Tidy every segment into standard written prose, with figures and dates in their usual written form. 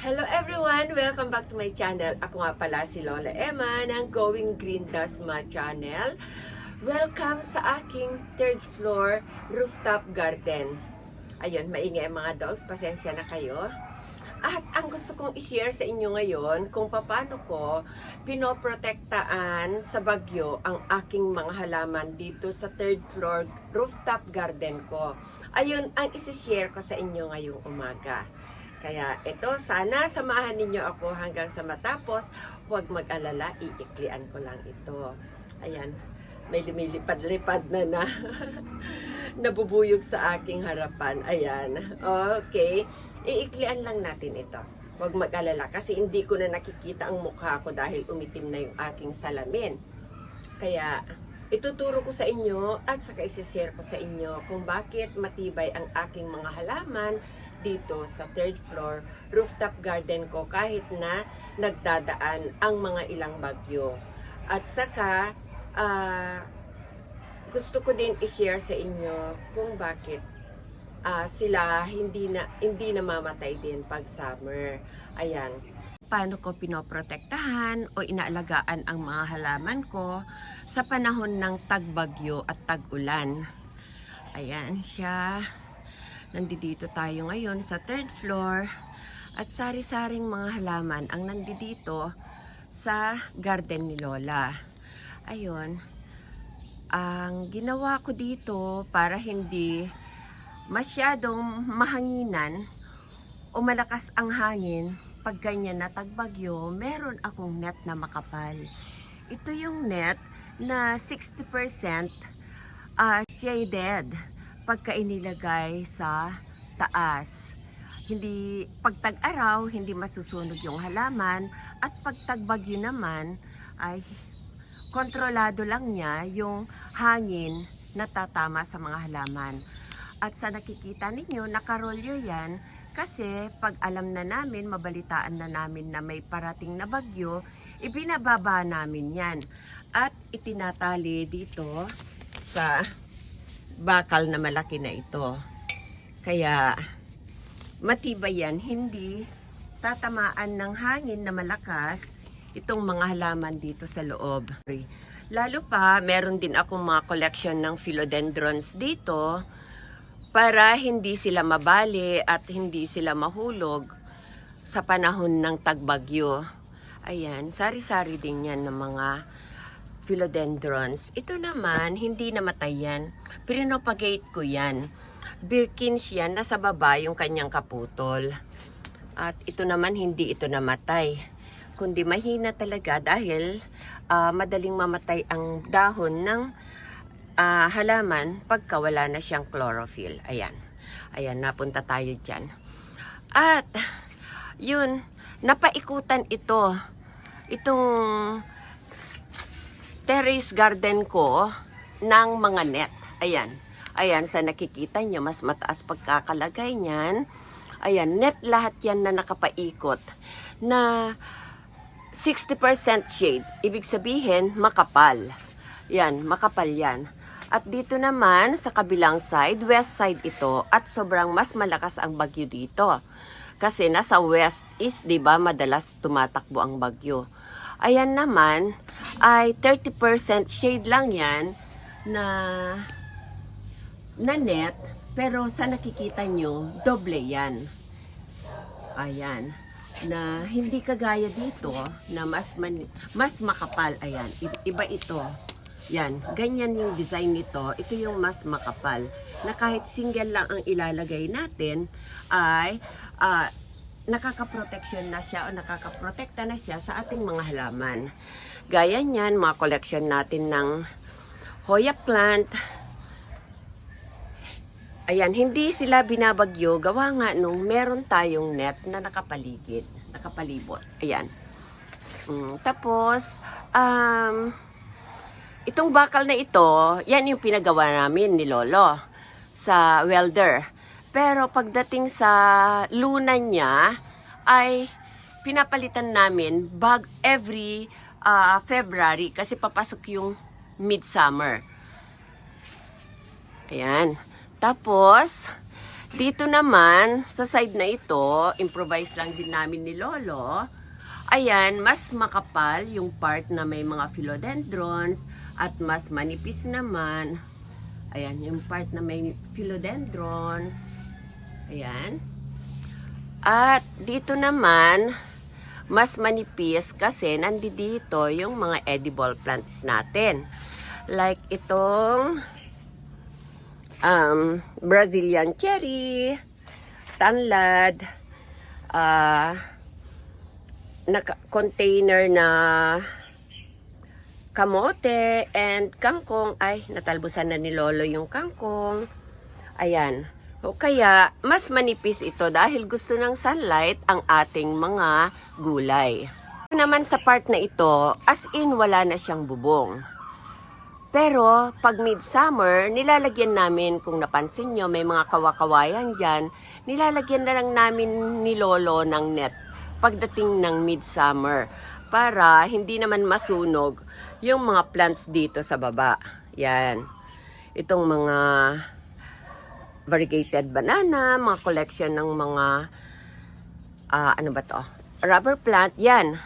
Hello everyone! Welcome back to my channel. Ako nga pala si Lola Emma ng Going Green Dasma channel. Welcome sa aking third floor rooftop garden. Ayun, maingay mga dogs. Pasensya na kayo. At ang gusto kong i-share sa inyo ngayon kung paano ko pinoprotektaan sa bagyo ang aking mga halaman dito sa third floor rooftop garden ko. Ayun ang isi-share ko sa inyo ngayong umaga. Kaya ito, sana samahan ninyo ako hanggang sa matapos. Huwag mag-alala, iiklian ko lang ito. Ayan, may lumilipad-lipad na nabubuyog sa aking harapan. Ayan, okay. Iiklian lang natin ito. Huwag mag-alala kasi hindi ko na nakikita ang mukha ko dahil umitim na yung aking salamin. Kaya ituturo ko sa inyo at saka isi-share ko sa inyo kung bakit matibay ang aking mga halaman dito sa third floor rooftop garden ko kahit na nagdadaan ang mga ilang bagyo. At saka gusto ko din i-share sa inyo kung bakit sila hindi namamatay din pag summer. Ayan. Paano ko pinoprotektahan o inaalagaan ang mga halaman ko sa panahon ng tagbagyo at tag-ulan. Ayan siya. Nandito tayo ngayon sa third floor at sari-saring mga halaman ang nandito sa garden ni Lola. Ayun, ang ginawa ko dito para hindi masyadong mahanginan o malakas ang hangin pag ganyan na tagbagyo, meron akong net na makapal. Ito yung net na 60% shaded pagka inilagay sa taas. Hindi pag tag-araw, hindi masusunog yung halaman at pag tagbagyo naman ay kontrolado lang niya yung hangin na tatama sa mga halaman. At sa nakikita ninyo, nakarolyo yan kasi pag alam na namin, mabalitaan na namin na may parating na bagyo, ibinababa namin yan at itinatali dito sa bakal na malaki na ito. Kaya matibay yan, hindi tatamaan ng hangin na malakas itong mga halaman dito sa loob. Lalo pa, meron din akong mga collection ng philodendrons dito para hindi sila mabali at hindi sila mahulog sa panahon ng tagbagyo. Ayan, sari-sari din yan ng mga philodendrons. Ito naman, hindi namatay yan. Pinopagate ko yan. Birkins yan, nasa baba yung kanyang kaputol. At ito naman, hindi ito namatay. Kundi mahina talaga dahil madaling mamatay ang dahon ng halaman pagka wala na siyang chlorophyll. Ayan. Ayan, napunta tayo dyan. At, yun, napaikutan ito. Itong terrace garden ko ng mga net. Ayan. Ayan, sa nakikita nyo, mas mataas pagkakalagay niyan. Ayan, net lahat yan na nakapaikot. Na 60% shade. Ibig sabihin, makapal. Yan, makapal yan. At dito naman, sa kabilang side, west side ito. At sobrang mas malakas ang bagyo dito. Kasi nasa west is, di ba, madalas tumatakbo ang bagyo. Ayan naman, ay 30% shade lang yan na net, pero sa nakikita nyo, doble yan. Ayan, na hindi kagaya dito na mas makapal. Ayan, iba ito. Yan, ganyan yung design nito. Ito yung mas makapal na kahit single lang ang ilalagay natin ay nakaka-protection na siya o nakaka-protekta na siya sa ating mga halaman. Gaya niyan, mga collection natin ng Hoya plant. Ayan, hindi sila binabagyo. Gawa nga nung meron tayong net na nakapalibot. Ayan. Tapos, itong bakal na ito, yan yung pinagawa namin ni Lolo sa welder. Pero pagdating sa lunan niya, ay pinapalitan namin every February kasi papasok yung midsummer. Ayan. Tapos, Dito naman, sa side na ito, improvise lang din namin ni Lolo. Ayan, mas makapal yung part na may mga philodendrons at mas manipis naman. Ayan, yung part na may philodendrons. Ayan. At dito naman, mas manipis kasi nandito yung mga edible plants natin. Like itong Brazilian cherry, tanlad, container na kamote and kangkong. Ay, natalbusan na ni Lolo yung kangkong. Ayan. O kaya, mas manipis ito dahil gusto ng sunlight ang ating mga gulay. Naman sa part na ito, as in wala na siyang bubong. Pero, pag midsummer, nilalagyan namin, kung napansin nyo, may mga kawakawayan dyan, nilalagyan na lang namin ni Lolo ng net pagdating ng midsummer para hindi naman masunog yung mga plants dito sa baba. Yan. Itong mga variegated banana, mga collection ng mga, ano ba to? Rubber plant, yan.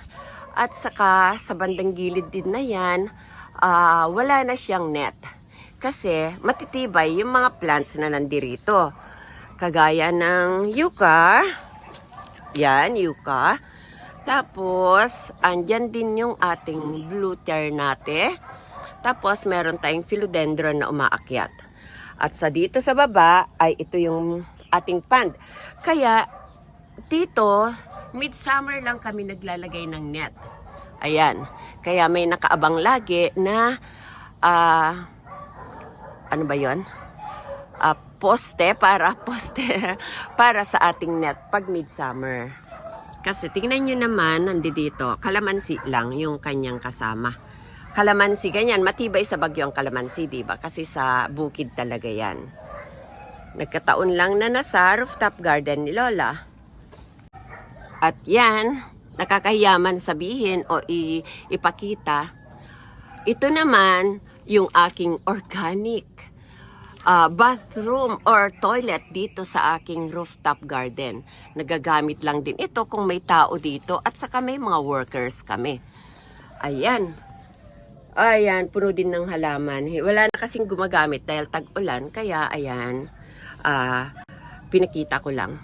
At saka, sa bandang gilid din na yan, wala na siyang net. Kasi matitibay yung mga plants na nandirito. Kagaya ng yucca. Yan, yucca. Tapos, andyan din yung ating blue ternate. Tapos, meron tayong philodendron na umaakyat. At sa dito sa baba, ay ito yung ating pond. Kaya, dito, midsummer lang kami naglalagay ng net. Ayan. Kaya may nakaabang lagi na, ano ba yun? Poste para sa ating net pag midsummer. Kasi tingnan nyo naman, nandito, kalamansi lang yung kanyang kasama. Kalamansi, ganyan, matibay sa bagyo ang kalamansi, diba? Kasi sa bukid talaga yan. Nagkataon lang na nasa rooftop garden ni Lola. At yan, nakakahiyaman sabihin o ipakita. Ito naman yung aking organic bathroom or toilet dito sa aking rooftop garden. Nagagamit lang din ito kung may tao dito at saka may mga workers kami. Ayan. Ayan, puno din ng halaman. Wala na kasing gumagamit dahil tag-ulan, kaya ayan, pinakita ko lang.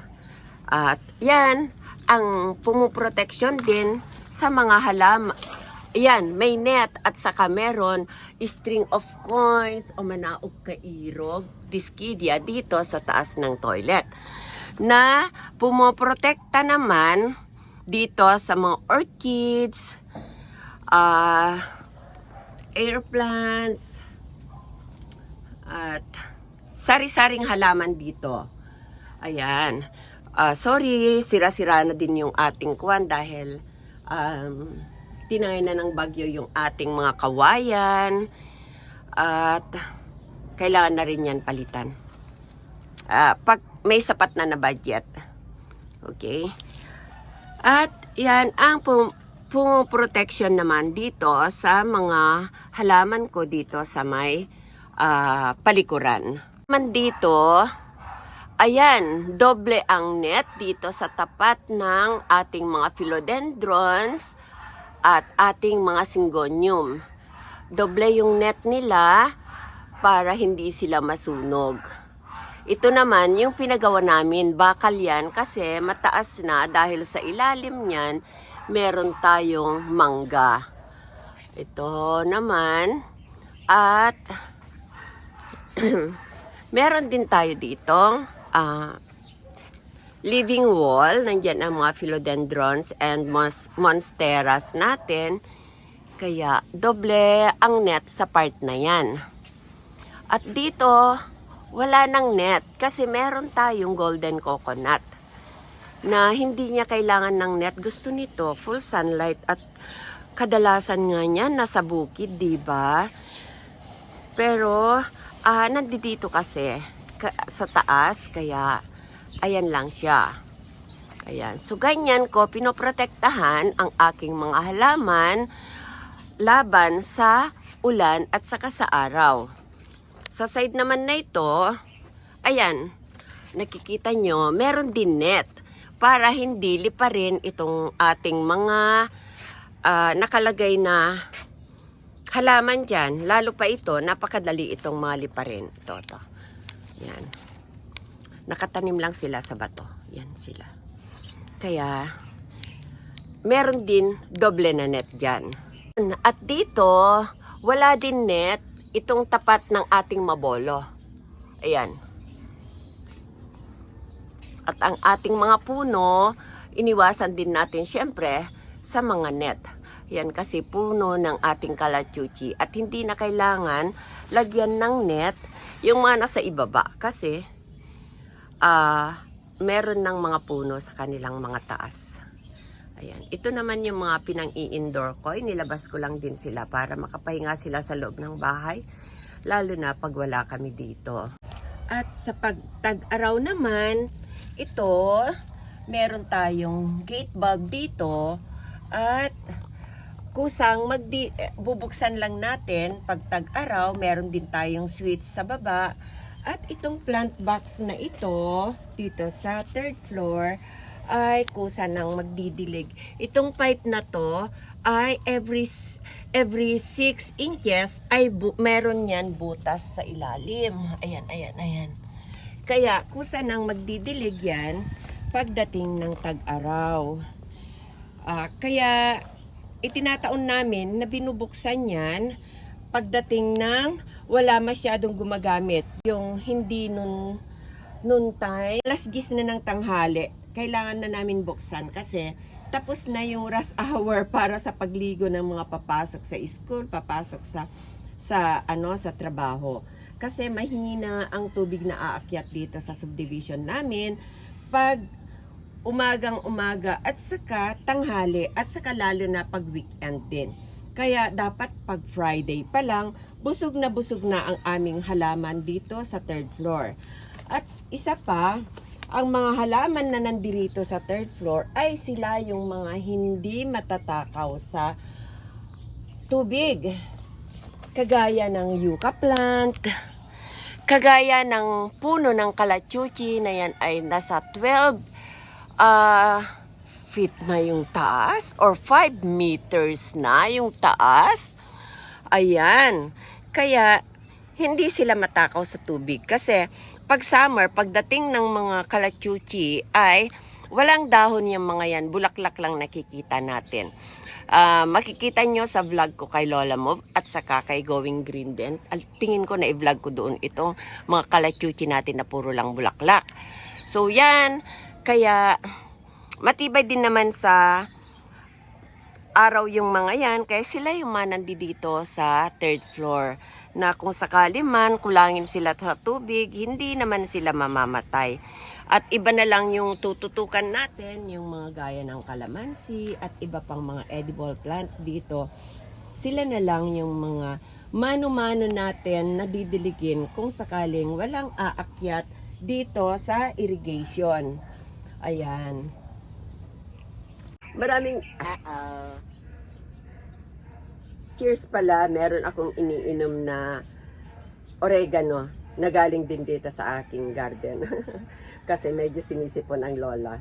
At yan, ang pumuproteksyon din sa mga halaman. Ayan, may net at saka meron string of coins o manaog kairog, diskidia dito sa taas ng toilet. Na pumoprotekta naman dito sa mga orchids, air plants, at sari-saring halaman dito. Ayan. Sorry, sira-sira na din yung ating kwan dahil tinangay na ng bagyo yung ating mga kawayan at kailangan na rin yan palitan. Pag may sapat na budget. Okay? At yan ang protection naman dito sa mga halaman ko dito sa may palikuran. Man dito, ayan, doble ang net dito sa tapat ng ating mga philodendrons at ating mga syngonium. Doble yung net nila para hindi sila masunog. Ito naman yung pinagawa namin, bakal yan kasi mataas na dahil sa ilalim niyan meron tayong mangga. Ito naman at meron din tayo dito living wall. Nandiyan ang mga philodendrons and monsteras natin. Kaya doble ang net sa part na yan. At dito, wala nang net kasi meron tayong golden coconut na hindi niya kailangan ng net. Gusto nito, full sunlight at kadalasan nga niya nasa bukid, diba? Pero, nandito kasi sa taas, kaya ayan lang siya. Ayan. So, ganyan ko, pinoprotektahan ang aking mga halaman laban sa ulan at saka sa araw. Sa side naman na ito, ayan, nakikita nyo, meron din net para hindi liparin itong ating mga nakalagay na halaman dyan. Lalo pa ito, napakadali itong maliparin. Ito. Yan. Nakatanim lang sila sa bato. Yan sila. Kaya, meron din doble na net dyan. At dito, wala din net itong tapat ng ating mabolo. Ayan. At ang ating mga puno, iniwasan din natin syempre sa mga net. Yan kasi puno ng ating kalachuchi. At hindi na kailangan lagyan ng net yung mga nasa ibaba. Kasi meron ng mga puno sa kanilang mga taas. Ayan. Ito naman yung mga pinang-i-indoor ko. Nilabas ko lang din sila para makapahinga sila sa loob ng bahay. Lalo na pag wala kami dito. At sa pagtag-araw naman, ito, meron tayong gate bulb dito at kusang bubuksan lang natin pag tag-araw. Meron din tayong switch sa baba at itong plant box na ito dito sa 3rd floor ay kusa nang magdidilig. Itong pipe na to ay every 6 inches ay meron yan butas sa ilalim. Ayan. Kaya kusa nang magdidilig yan pagdating ng tag-araw. Kaya itinataon namin na binubuksan yan pagdating ng wala masyadong gumagamit. Yung hindi noon time, alas 10 na ng tanghali, kailangan na namin buksan kasi tapos na yung rush hour para sa pagligo ng mga papasok sa school, papasok sa trabaho. Kasi mahina ang tubig na aakyat dito sa subdivision namin pag umagang-umaga at saka tanghali at saka lalo na pag weekend din. Kaya dapat pag Friday pa lang, busog na ang aming halaman dito sa 3rd floor. At isa pa, ang mga halaman na nandirito sa 3rd floor ay sila yung mga hindi matatakaw sa tubig. Kagaya ng yucca plant, kagaya ng puno ng kalachuchi na yan ay nasa 12 feet na yung taas or 5 meters na yung taas. Ayan. Kaya hindi sila matakaw sa tubig kasi pag summer, pagdating ng mga kalachuchi ay walang dahon yung mga yan, bulaklak lang nakikita natin. Makikita nyo sa vlog ko kay Lola Move at saka kay Going Green din. Tingin ko na i-vlog ko doon itong mga kalachuchi natin na puro lang bulaklak. So yan, kaya matibay din naman sa araw yung mga yan, kaya sila yung nandito sa 3rd floor na kung sakali man kulangin sila sa tubig, hindi naman sila mamamatay. At iba na lang yung tututukan natin, yung mga gaya ng kalamansi at iba pang mga edible plants dito. Sila na lang yung mga mano-mano natin na didiligin kung sakaling walang aakyat dito sa irrigation. Ayan. Maraming cheers pala, meron akong iniinom na oregano na galing din dito sa aking garden. Kasi medyo sinisipon ang lola.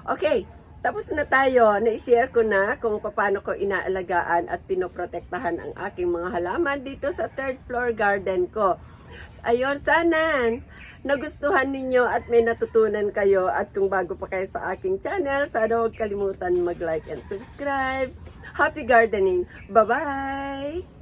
Okay, tapos na tayo. Na-share ko na kung paano ko inaalagaan at pinoprotektahan ang aking mga halaman dito sa 3rd floor garden ko. Ayun, sana nagustuhan ninyo at may natutunan kayo. At kung bago pa kayo sa aking channel, sana huwag kalimutan mag-like and subscribe. Happy gardening! Bye-bye!